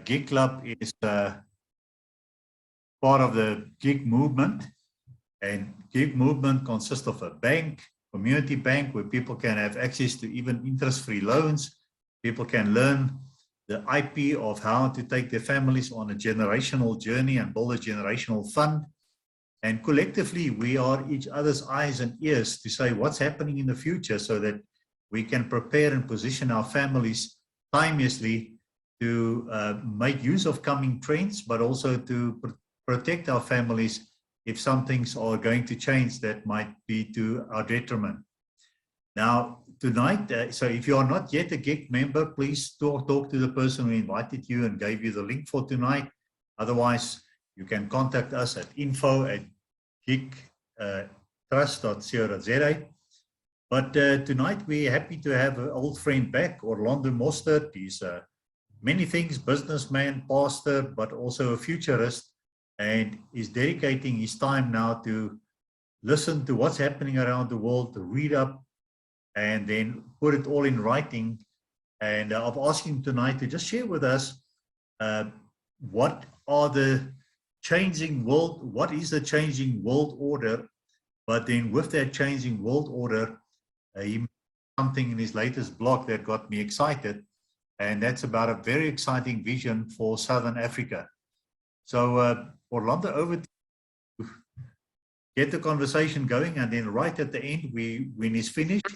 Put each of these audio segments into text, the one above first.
Gig Club is part of the gig movement, and gig movement consists of a bank, community bank, where people can have access to even interest-free loans. People can learn the IP of how to take their families on a generational journey and build a generational fund. And collectively, we are each other's eyes and ears to say what's happening in the future, so that we can prepare and position our families timelessly to make use of coming trends, but also to protect our families if some things are going to change that might be to our detriment. Now, tonight, so if you are not yet a GIG member, please talk to the person who invited you and gave you the link for tonight. Otherwise, you can contact us at info@gigtrust.co.za. But tonight, we're happy to have an old friend back, Orlando Mostert. He's many things, businessman, pastor, but also a futurist, and is dedicating his time now to listen to what's happening around the world, to read up, and then put it all in writing. And I've asked him tonight to just share with us what are the changing world, what is the changing world order, but then with that changing world order, he made something in his latest blog that got me excited, and that's about a very exciting vision for Southern Africa. So Orlando, over to you. Get the conversation going, and then right at the end, when he's finished,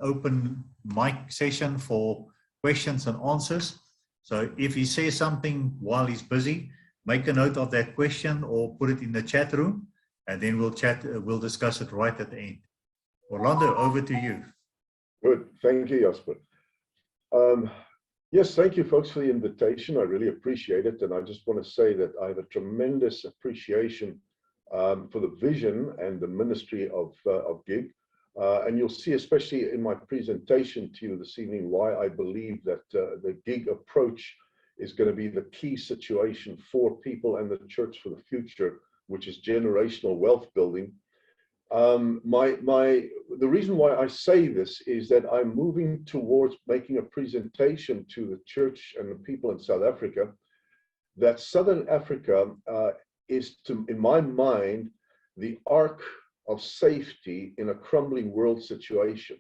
open mic session for questions and answers. So if he says something while he's busy, make a note of that question or put it in the chat room, and then we'll discuss it right at the end. Orlando, over to you. Good, thank you, Jasper. Yes, thank you folks for the invitation. I really appreciate it. And I just want to say that I have a tremendous appreciation for the vision and the ministry of GIG. And you'll see, especially in my presentation to you this evening, why I believe that the GIG approach is going to be the key situation for people and the church for the future, which is generational wealth building. The reason why I say this is that I'm moving towards making a presentation to the church and the people in South Africa that Southern Africa is, in my mind, the ark of safety in a crumbling world situation.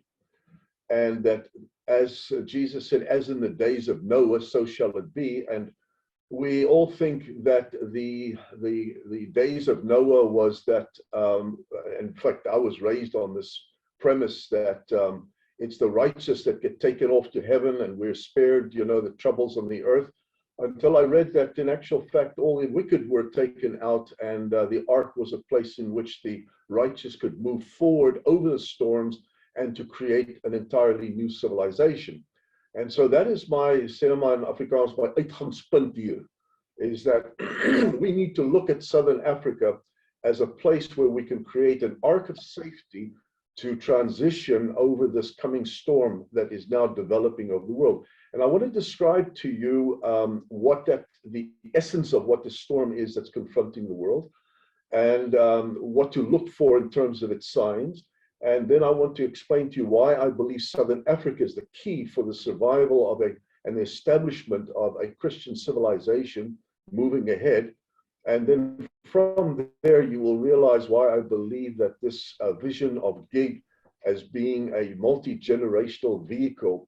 And that, as Jesus said, as in the days of Noah, so shall it be. And we all think that the days of Noah was that, in fact, I was raised on this premise that it's the righteous that get taken off to heaven and we're spared, you know, the troubles on the earth, until I read that in actual fact, all the wicked were taken out, and the ark was a place in which the righteous could move forward over the storms and to create an entirely new civilization. And so that is my cinema in Afrikaans, my uitgangspunt hier, is that we need to look at Southern Africa as a place where we can create an ark of safety to transition over this coming storm that is now developing over the world. And I want to describe to you the essence of what the storm is that's confronting the world, and what to look for in terms of its signs. And then I want to explain to you why I believe Southern Africa is the key for the survival of and the establishment of a Christian civilization moving ahead. And then from there, you will realize why I believe that this vision of GIG as being a multi-generational vehicle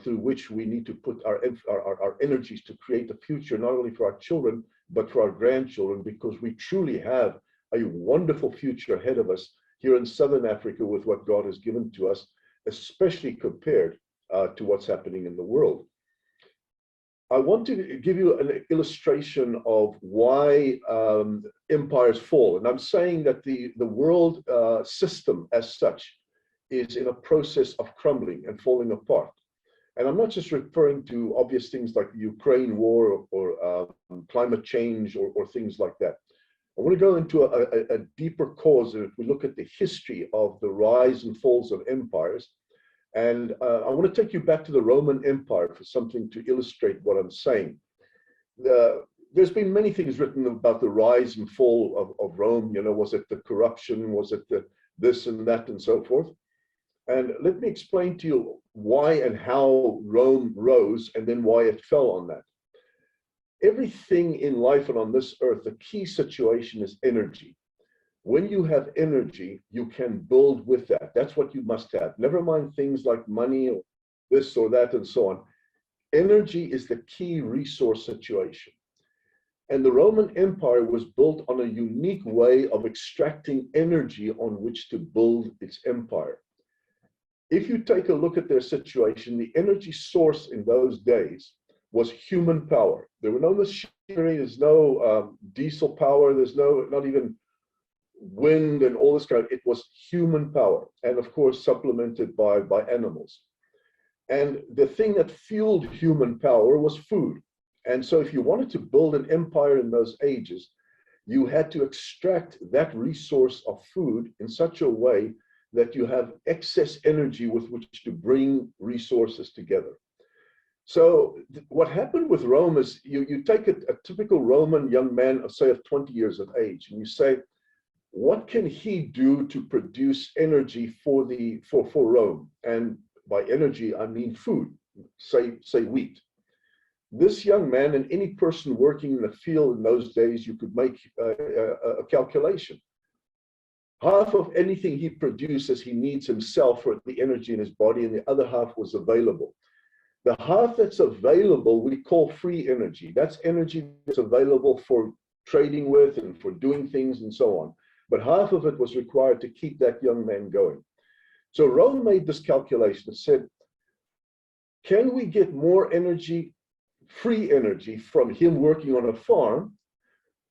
through which we need to put our energies to create a future, not only for our children, but for our grandchildren, because we truly have a wonderful future ahead of us here in Southern Africa with what God has given to us, especially compared to what's happening in the world. I want to give you an illustration of why empires fall. And I'm saying that the world system as such is in a process of crumbling and falling apart. And I'm not just referring to obvious things like the Ukraine war or climate change or things like that. I want to go into a deeper cause. If we look at the history of the rise and falls of empires, and I want to take you back to the Roman Empire for something to illustrate what I'm saying. There's been many things written about the rise and fall of Rome. You know, was it the corruption? Was it the this and that and so forth? And let me explain to you why and how Rome rose and then why it fell on that. everything in life and on this earth, the key situation is energy. When you have energy, you can build with that. That's what you must have. Never mind things like money or this or that and so on. Energy is the key resource situation. And the Roman Empire was built on a unique way of extracting energy on which to build its empire. If you take a look at their situation, the energy source in those days was human power. There were no machinery, there's no diesel power, there's not even wind and all this kind of, it was human power. And of course, supplemented by animals. And the thing that fueled human power was food. And so if you wanted to build an empire in those ages, you had to extract that resource of food in such a way that you have excess energy with which to bring resources together. So what happened with Rome is you take a typical Roman young man, say of 20 years of age, and you say, what can he do to produce energy for Rome? And by energy, I mean food, say wheat. This young man and any person working in the field in those days, you could make a calculation. Half of anything he produces, he needs himself for the energy in his body, and the other half was available. The half that's available, we call free energy. That's energy that's available for trading with and for doing things and so on. But half of it was required to keep that young man going. So Rome made this calculation and said, can we get more energy, free energy from him working on a farm?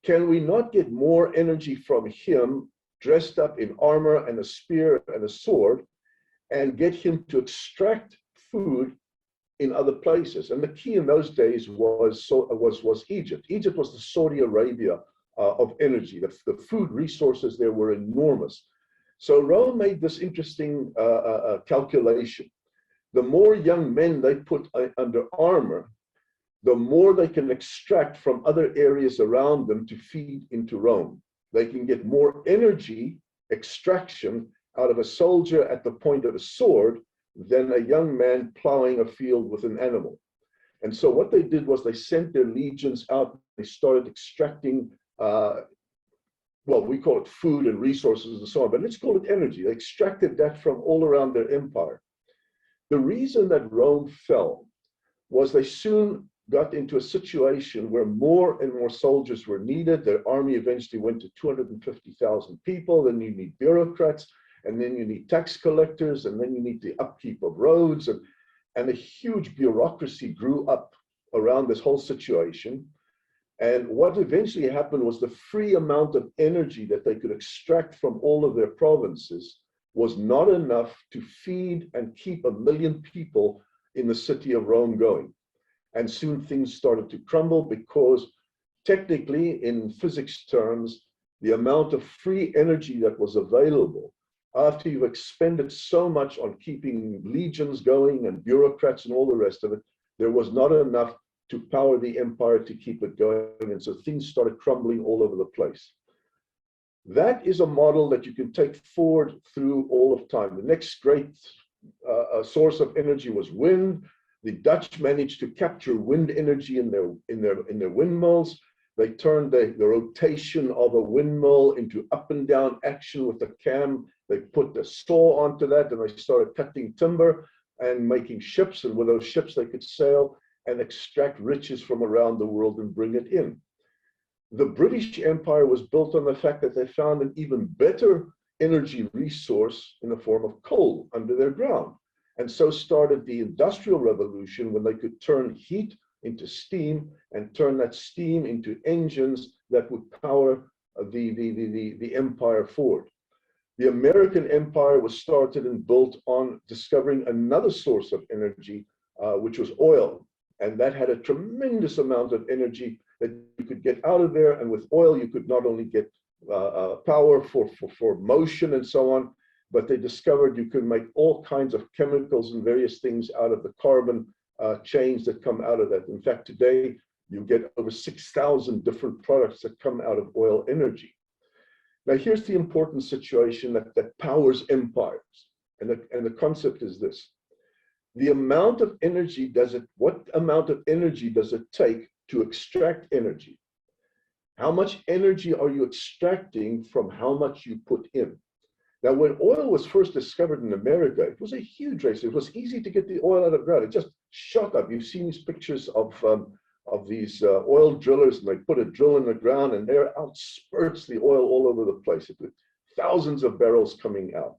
Can we not get more energy from him dressed up in armor and a spear and a sword and get him to extract food in other places? And the key in those days was Egypt. Egypt was the Saudi Arabia of energy. The food resources there were enormous. So Rome made this interesting calculation. The more young men they put under armor, the more they can extract from other areas around them to feed into Rome. They can get more energy extraction out of a soldier at the point of a sword than a young man plowing a field with an animal. And so what they did was they sent their legions out. They started extracting, well, we call it food and resources and so on, but let's call it energy. They extracted that from all around their empire. The reason that Rome fell was they soon got into a situation where more and more soldiers were needed. Their army eventually went to 250,000 people. Then you need bureaucrats, and then you need tax collectors, and then you need the upkeep of roads, and a huge bureaucracy grew up around this whole situation. And what eventually happened was the free amount of energy that they could extract from all of their provinces was not enough to feed and keep 1 million people in the city of Rome going. And soon things started to crumble because technically, in physics terms, the amount of free energy that was available after you've expended so much on keeping legions going and bureaucrats and all the rest of it, there was not enough to power the empire to keep it going. And so things started crumbling all over the place. That is a model that you can take forward through all of time. The next great source of energy was wind. The Dutch managed to capture wind energy in their windmills. They turned the rotation of a windmill into up and down action with a cam. They put the saw onto that, and they started cutting timber and making ships. And with those ships, they could sail and extract riches from around the world and bring it in. The British Empire was built on the fact that they found an even better energy resource in the form of coal under their ground. And so started the Industrial Revolution, when they could turn heat into steam and turn that steam into engines that would power the empire forward. The American empire was started and built on discovering another source of energy, which was oil. And that had a tremendous amount of energy that you could get out of there. And with oil, you could not only get power for motion and so on, but they discovered you could make all kinds of chemicals and various things out of the carbon chains that come out of that. In fact, today, you get over 6,000 different products that come out of oil energy. Now, here's the important situation that powers empires. And the concept is this. The amount of energy what amount of energy does it take to extract energy. How much energy are you extracting from how much you put in? Now, when oil was first discovered in America, it was a huge race. It was easy to get the oil out of the ground. It just shot up. You've seen these pictures of these oil drillers, and they put a drill in the ground, and there out spurts the oil all over the place. It was thousands of barrels coming out.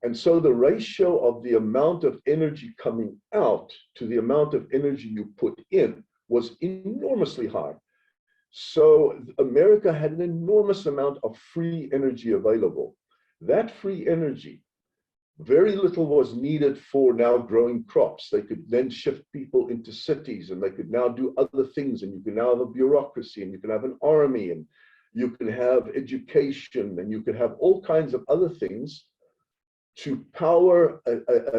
And so the ratio of the amount of energy coming out to the amount of energy you put in was enormously high. So America had an enormous amount of free energy available. That free energy, very little was needed for now growing crops. They could then shift people into cities, and they could now do other things, and you can now have a bureaucracy, and you can have an army, and you can have education, and you can have all kinds of other things to power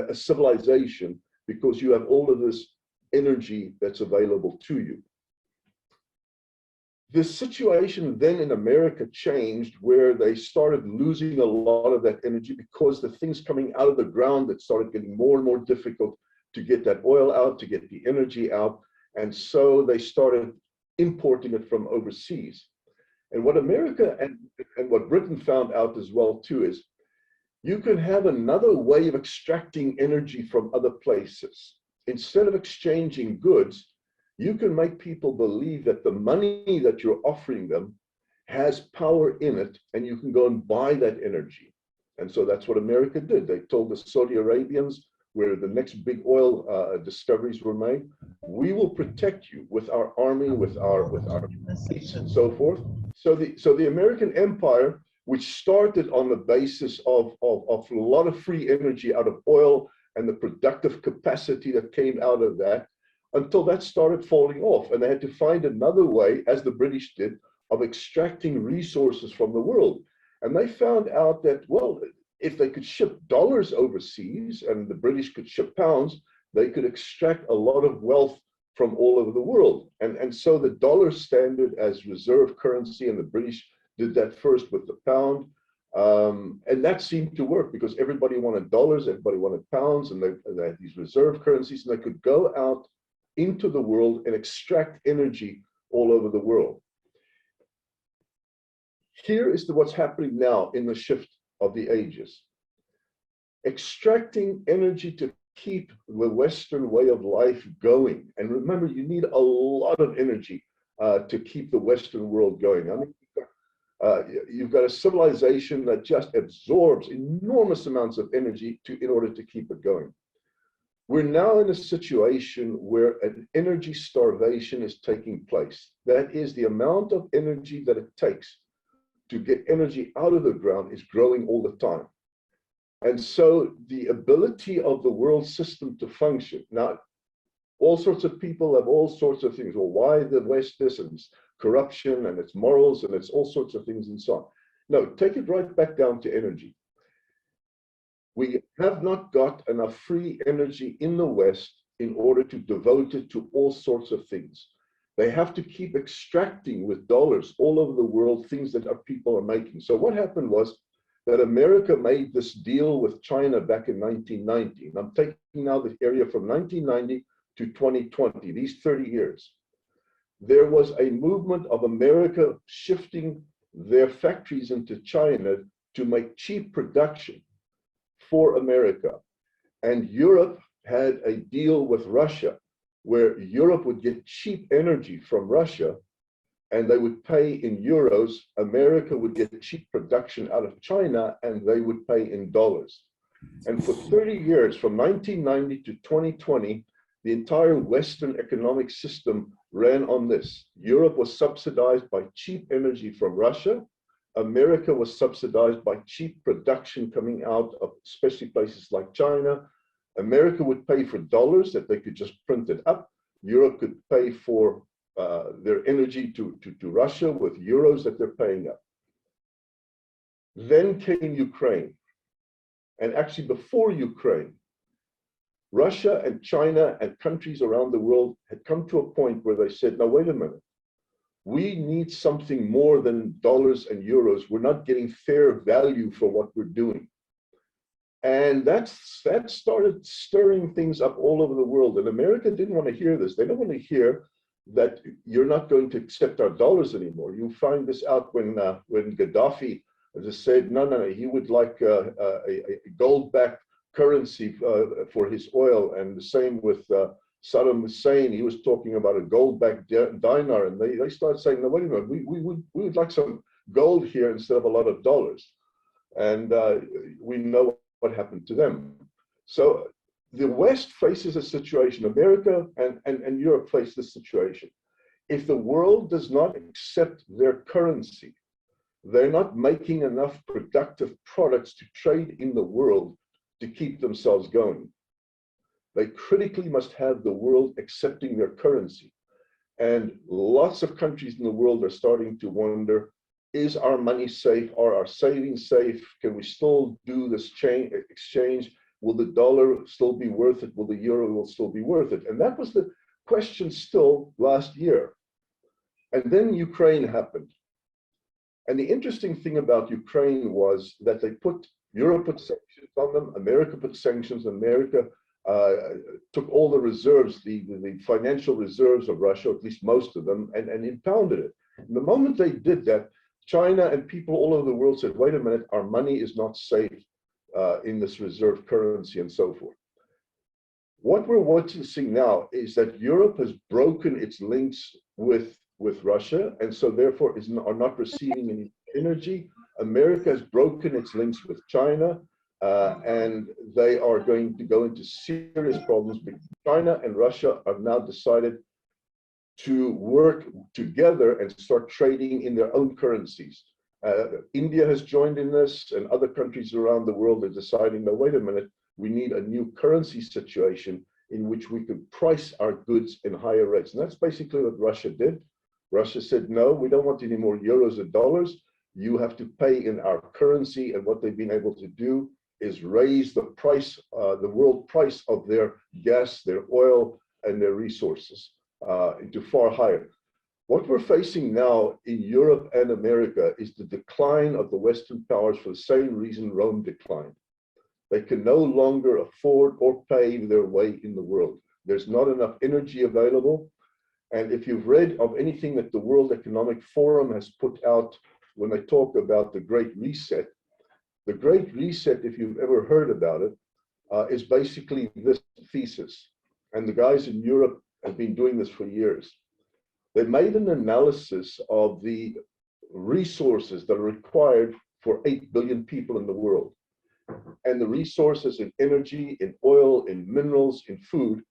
a civilization, because you have all of this energy that's available to you. The situation then in America changed, where they started losing a lot of that energy because the things coming out of the ground that started getting more and more difficult to get that oil out, to get the energy out. And so they started importing it from overseas. And what America and what Britain found out as well too is, you can have another way of extracting energy from other places. Instead of exchanging goods, you can make people believe that the money that you're offering them has power in it, and you can go and buy that energy. And so that's what America did. They told the Saudi Arabians, where the next big oil discoveries were made, we will protect you with our army, with our fleets and so forth. So the American empire, which started on the basis of a lot of free energy out of oil and the productive capacity that came out of that, until that started falling off. And they had to find another way, as the British did, of extracting resources from the world. And they found out that, well, if they could ship dollars overseas and the British could ship pounds, they could extract a lot of wealth from all over the world. And so the dollar standard as reserve currency, and the British did that first with the pound. And that seemed to work, because everybody wanted dollars, everybody wanted pounds, and they had these reserve currencies, and they could go out into the world and extract energy all over the world. Here is what's happening now in the shift of the ages. Extracting energy to keep the Western way of life going. And remember, you need a lot of energy to keep the Western world going. I mean, you've got a civilization that just absorbs enormous amounts of energy in order to keep it going. We're now in a situation where an energy starvation is taking place. That is, the amount of energy that it takes to get energy out of the ground is growing all the time. And so the ability of the world system to function, now, all sorts of people have all sorts of things. Well, why the West this, and it's corruption, and it's morals, and it's all sorts of things and so on. No, take it right back down to energy. We have not got enough free energy in the West in order to devote it to all sorts of things. They have to keep extracting with dollars all over the world things that our people are making. So what happened was that America made this deal with China back in 1990. And I'm taking now the area from 1990 to 2020, these 30 years. There was a movement of America shifting their factories into China to make cheap production for America. And Europe had a deal with Russia, where Europe would get cheap energy from Russia, and they would pay in euros. America would get cheap production out of China, and they would pay in dollars. And for 30 years, from 1990 to 2020, the entire Western economic system ran on this. Europe was subsidized by cheap energy from Russia. America was subsidized by cheap production coming out of especially places like China. America would pay for dollars that they could just print it up. Europe could pay for their energy to Russia with euros that they're paying up. Then came Ukraine. And actually before Ukraine, Russia and China and countries around the world had come to a point where they said, now wait a minute, we need something more than dollars and euros. We're not getting fair value for what we're doing. And that started stirring things up all over the world. And America didn't want to hear this. They don't want to hear that you're not going to accept our dollars anymore. You find this out when Gaddafi just said, no, he would like a gold-backed currency for his oil, and the same with Saddam Hussein. He was talking about a gold-backed dinar, and they started saying, no, wait a minute, we would like some gold here instead of a lot of dollars. And we know what happened to them. So the West faces a situation, America and Europe face this situation. If the world does not accept their currency, they're not making enough productive products to trade in the world to keep themselves going. They critically must have the world accepting their currency. And lots of countries in the world are starting to wonder, is our money safe? Are our savings safe? Can we still do this exchange? Will the dollar still be worth it? Will the euro still be worth it? And that was the question still last year. And then Ukraine happened. And the interesting thing about Ukraine was that Europe put sanctions on them, America put sanctions, America took all the reserves, the financial reserves of Russia, at least most of them, and impounded it. And the moment they did that, China and people all over the world said, wait a minute, our money is not safe in this reserve currency and so forth. What we're witnessing now is that Europe has broken its links with Russia, and so therefore are not receiving any energy. America has broken its links with China, and they are going to go into serious problems because China and Russia have now decided to work together and start trading in their own currencies. India has joined in this, and other countries around the world are deciding, no, wait a minute, we need a new currency situation in which we can price our goods in higher rates. And that's basically what Russia did. Russia said, no, we don't want any more euros or dollars. You have to pay in our currency. And what they've been able to do is raise the price, the world price of their gas, their oil, and their resources into far higher. What we're facing now in Europe and America is the decline of the Western powers for the same reason Rome declined. They can no longer afford or pave their way in the world. There's not enough energy available. And if you've read of anything that the World Economic Forum has put out when they talk about the Great Reset, if you've ever heard about it, is basically this thesis. And the guys in Europe have been doing this for years. They made an analysis of the resources that are required for 8 billion people in the world. And the resources in energy, in oil, in minerals, in food.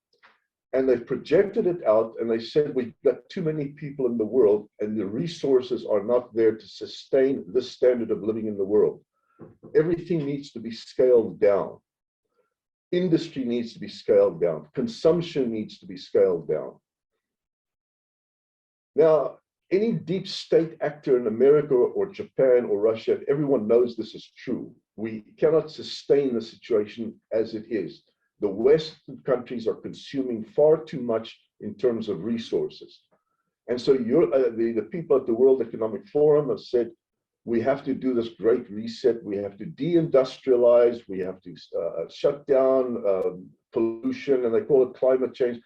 And they projected it out and they said, we've got too many people in the world and the resources are not there to sustain this standard of living in the world. Everything needs to be scaled down. Industry needs to be scaled down. Consumption needs to be scaled down. Now, any deep state actor in America or Japan or Russia, everyone knows this is true. We cannot sustain the situation as it is. The Western countries are consuming far too much in terms of resources. And so the people at the World Economic Forum have said, we have to do this great reset. We have to deindustrialize. We have to shut down pollution, and they call it climate change.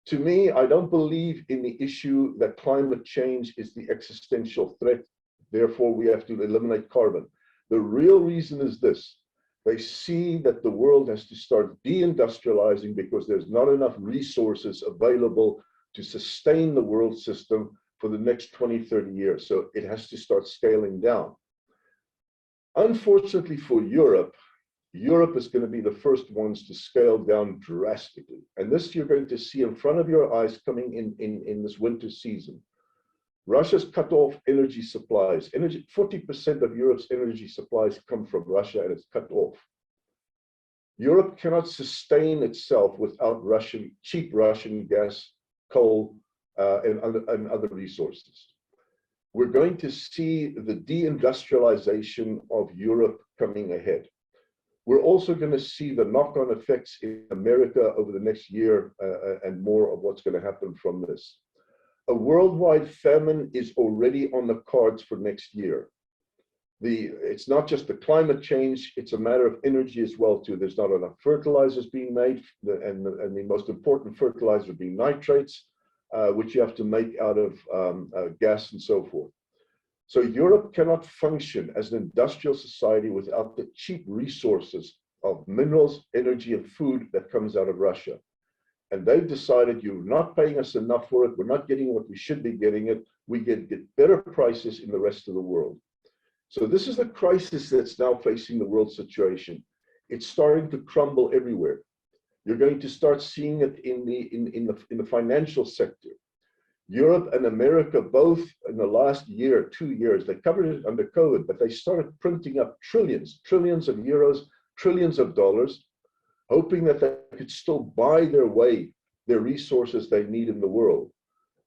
To me, I don't believe in the issue that climate change is the existential threat. Therefore, we have to eliminate carbon. The real reason is this. They see that the world has to start deindustrializing because there's not enough resources available to sustain the world system for the next 20, 30 years. So it has to start scaling down. Unfortunately for Europe, Europe is going to be the first ones to scale down drastically. And this you're going to see in front of your eyes coming in this winter season. Russia's cut off energy supplies. 40% of Europe's energy supplies come from Russia and it's cut off. Europe cannot sustain itself without cheap Russian gas, coal, and other resources. We're going to see the deindustrialization of Europe coming ahead. We're also going to see the knock-on effects in America over the next year and more of what's going to happen from this. A worldwide famine is already on the cards for next year. It's not just the climate change, it's a matter of energy as well too. There's not enough fertilizers being made, and the most important fertilizer being nitrates. which you have to make out of gas and so forth. So Europe cannot function as an industrial society without the cheap resources of minerals, energy, and food that comes out of Russia. And they've decided, you're not paying us enough for it. We're not getting what we should be getting it. We get better prices in the rest of the world. So this is the crisis that's now facing the world situation. It's starting to crumble everywhere. You're going to start seeing it in the financial sector. Europe and America, both in the last year, 2 years, they covered it under COVID, but they started printing up trillions of euros, trillions of dollars, hoping that they could still buy their resources they need in the world.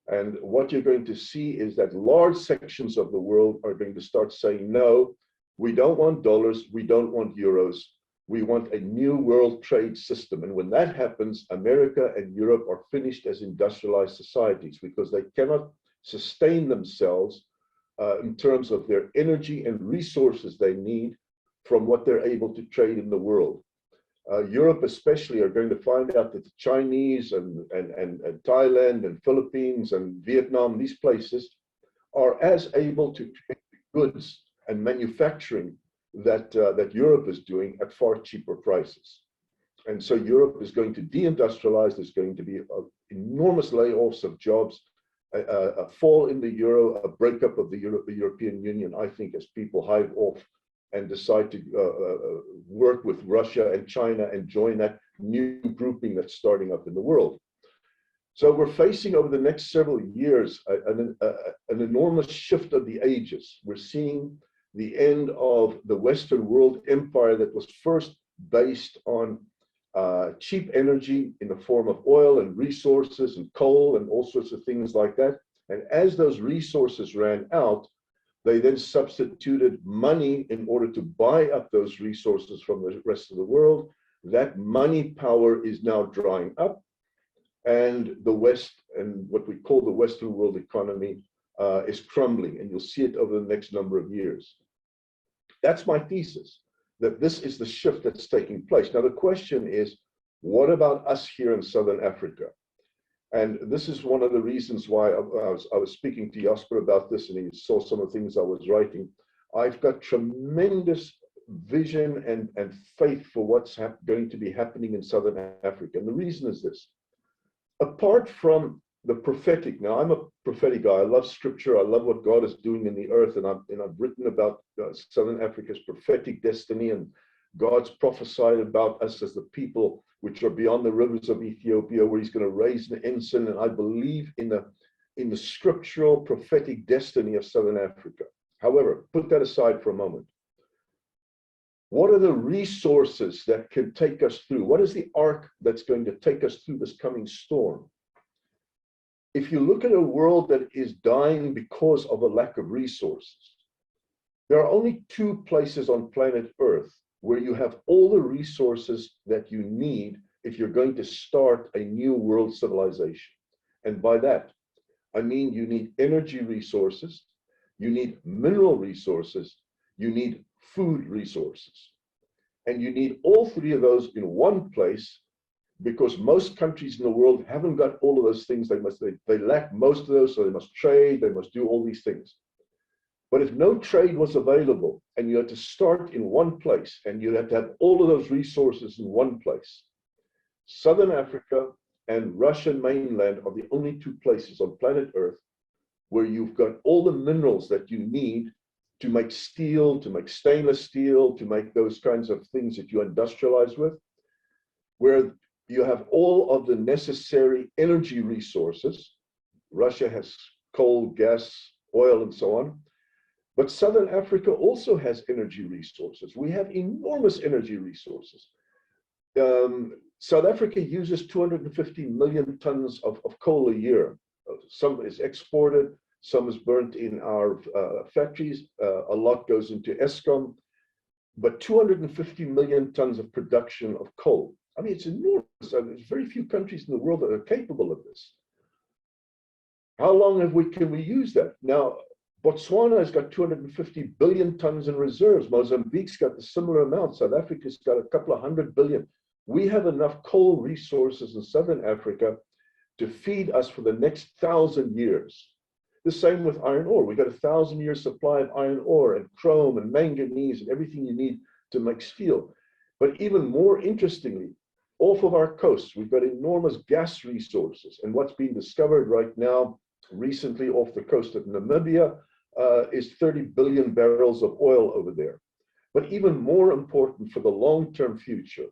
And what you're going to see is that large sections of the world are going to start saying, no, we don't want dollars, we don't want euros, we want a new world trade system. And when that happens, America and Europe are finished as industrialized societies because they cannot sustain themselves in terms of their energy and resources they need from what they're able to trade in the world. Europe especially are going to find out that the Chinese and Thailand and Philippines and Vietnam, these places, are as able to trade goods and manufacturing that Europe is doing at far cheaper prices. And so Europe is going to deindustrialize. There's going to be enormous layoffs of jobs, a fall in the euro, a breakup of the European Union, I think, as people hive off and decide to work with Russia and China and join that new grouping that's starting up in the world. So we're facing over the next several years an enormous shift of the ages. We're seeing the end of the Western world empire that was first based on cheap energy in the form of oil and resources and coal and all sorts of things like that. And as those resources ran out, they then substituted money in order to buy up those resources from the rest of the world. That money power is now drying up, and the West and what we call the Western world economy is crumbling, and you'll see it over the next number of years. That's my thesis, that this is the shift that's taking place. Now, the question is, what about us here in Southern Africa? And this is one of the reasons why I was speaking to Jasper about this, and he saw some of the things I was writing. I've got tremendous vision and faith for what's going to be happening in Southern Africa. And the reason is this. Apart from the prophetic, now I'm a prophetic guy. I love scripture. I love what God is doing in the earth. And I've written about Southern Africa's prophetic destiny, and God's prophesied about us as the people which are beyond the rivers of Ethiopia, where he's going to raise an ensign. And I believe in the scriptural prophetic destiny of Southern Africa. However, put that aside for a moment. What are the resources that can take us through? What is the arc that's going to take us through this coming storm? If you look at a world that is dying because of a lack of resources, there are only two places on planet Earth where you have all the resources that you need if you're going to start a new world civilization. And by that, I mean you need energy resources, you need mineral resources, you need food resources. And you need all three of those in one place, because most countries in the world haven't got all of those things. They lack most of those, so they must trade, they must do all these things. But if no trade was available and you had to start in one place and you had to have all of those resources in one place, Southern Africa and Russian mainland are the only two places on planet Earth where you've got all the minerals that you need to make steel, to make stainless steel, to make those kinds of things that you industrialize with, where you have all of the necessary energy resources. Russia has coal, gas, oil, and so on. But Southern Africa also has energy resources. We have enormous energy resources. South Africa uses 250 million tons of coal a year. Some is exported, some is burnt in our factories. A lot goes into Eskom, but 250 million tons of production of coal. I mean, it's enormous. There's very few countries in the world that are capable of this. How long can we use that? Now, Botswana has got 250 billion tons in reserves. Mozambique's got a similar amount. South Africa's got a couple of 100 billion. We have enough coal resources in Southern Africa to feed us for the next 1,000 years. The same with iron ore. We've got a 1,000-year supply of iron ore and chrome and manganese and everything you need to make steel. But even more interestingly, off of our coasts, we've got enormous gas resources. And what's been discovered right now, recently off the coast of Namibia, is 30 billion barrels of oil over there. But even more important for the long-term future,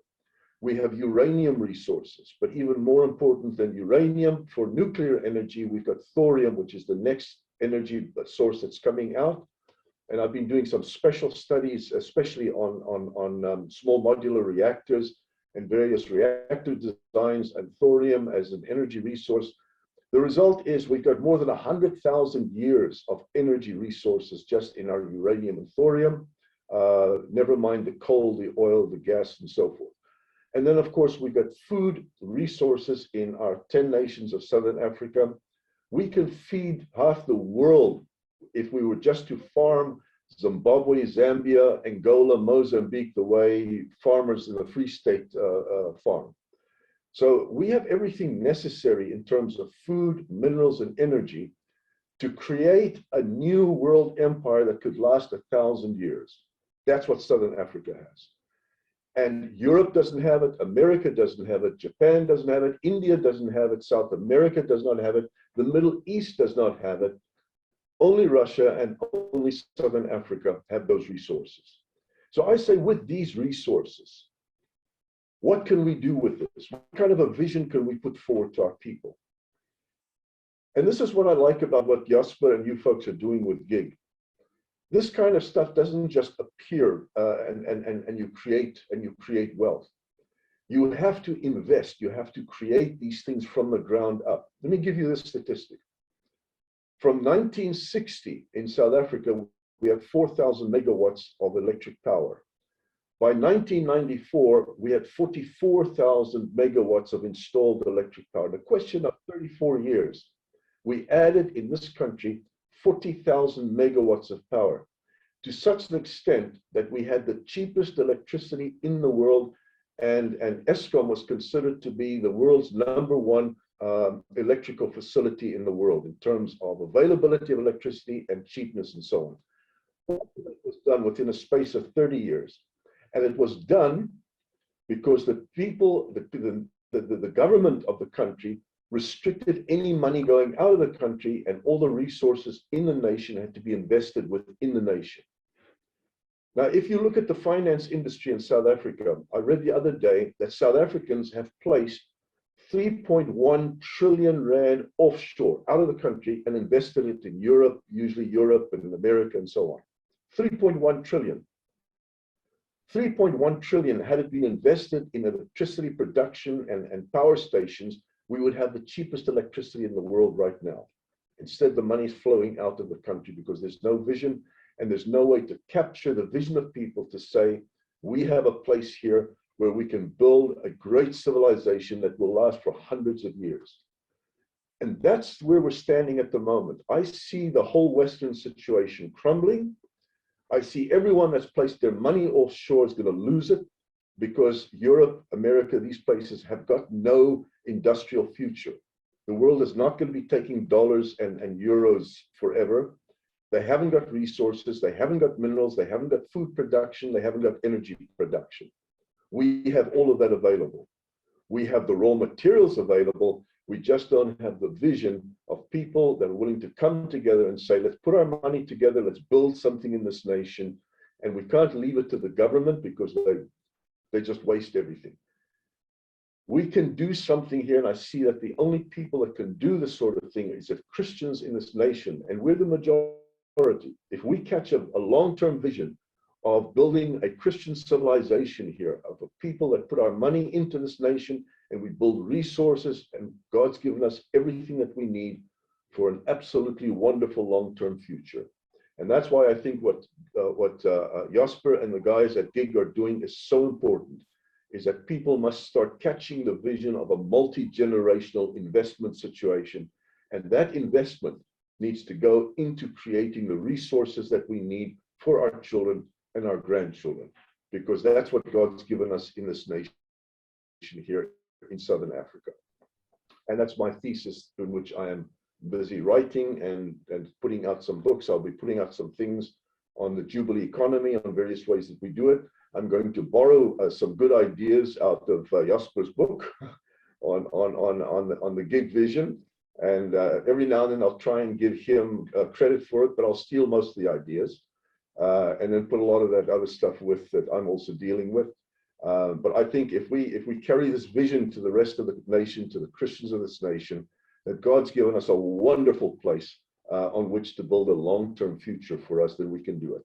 we have uranium resources. But even more important than uranium, for nuclear energy, we've got thorium, which is the next energy source that's coming out. And I've been doing some special studies, especially on small modular reactors and various reactor designs and thorium as an energy resource. The result is we've got more than 100,000 years of energy resources just in our uranium and thorium, never mind the coal, the oil, the gas, and so forth. And then, of course, we've got food resources in our 10 nations of Southern Africa. We can feed half the world if we were just to farm Zimbabwe, Zambia, Angola, Mozambique, the way farmers in the Free State farm. So we have everything necessary in terms of food, minerals, and energy to create a new world empire that could last 1,000 years. That's what Southern Africa has. And Europe doesn't have it, America doesn't have it, Japan doesn't have it, India doesn't have it, South America does not have it, the Middle East does not have it. Only Russia and only Southern Africa have those resources. So I say, with these resources, what can we do with this? What kind of a vision can we put forward to our people? And this is what I like about what Jasper and you folks are doing with GIG. This kind of stuff doesn't just appear and you create wealth. You have to invest. You have to create these things from the ground up. Let me give you this statistic. From 1960 in South Africa, we had 4,000 megawatts of electric power. By 1994, we had 44,000 megawatts of installed electric power. In a question of 34 years, we added in this country 40,000 megawatts of power, to such an extent that we had the cheapest electricity in the world, and Eskom was considered to be the world's #1 electrical facility in the world in terms of availability of electricity and cheapness and so on. It was done within a space of 30 years. And it was done because the people, the government of the country restricted any money going out of the country, and all the resources in the nation had to be invested within the nation. Now, if you look at the finance industry in South Africa, I read the other day that South Africans have placed 3.1 trillion rand offshore out of the country and invested it in Europe, usually Europe and America and so on. 3.1 trillion. 3.1 trillion, had it been invested in electricity production and power stations, we would have the cheapest electricity in the world right now. Instead, the money is flowing out of the country because there's no vision and there's no way to capture the vision of people to say, we have a place here where we can build a great civilization that will last for hundreds of years. And that's where we're standing at the moment. I see the whole Western situation crumbling. I see everyone that's placed their money offshore is going to lose it, because Europe, America, these places have got no industrial future. The world is not going to be taking dollars and euros forever. They haven't got resources, they haven't got minerals, they haven't got food production, they haven't got energy production. We have all of that available. We have the raw materials available. We just don't have the vision of people that are willing to come together and say, let's put our money together, let's build something in this nation. And we can't leave it to the government because they just waste everything. We can do something here, and I see that the only people that can do this sort of thing is if Christians in this nation, and we're the majority, if we catch a long-term vision of building a Christian civilization here, of a people that put our money into this nation, and we build resources, and God's given us everything that we need for an absolutely wonderful long-term future. And that's why I think what Jasper and the guys at GIG are doing is so important, is that people must start catching the vision of a multi-generational investment situation. And that investment needs to go into creating the resources that we need for our children and our grandchildren, because that's what God's given us in this nation here in Southern Africa. And that's my thesis, in which I am busy writing and putting out some books. I'll be putting out some things on the Jubilee economy, on various ways that we do it. I'm going to borrow some good ideas out of Jasper's book on the gig vision. And every now and then I'll try and give him credit for it, but I'll steal most of the ideas and then put a lot of that other stuff with that I'm also dealing with. But I think if we carry this vision to the rest of the nation, to the Christians of this nation, that God's given us a wonderful place on which to build a long-term future for us, then we can do it.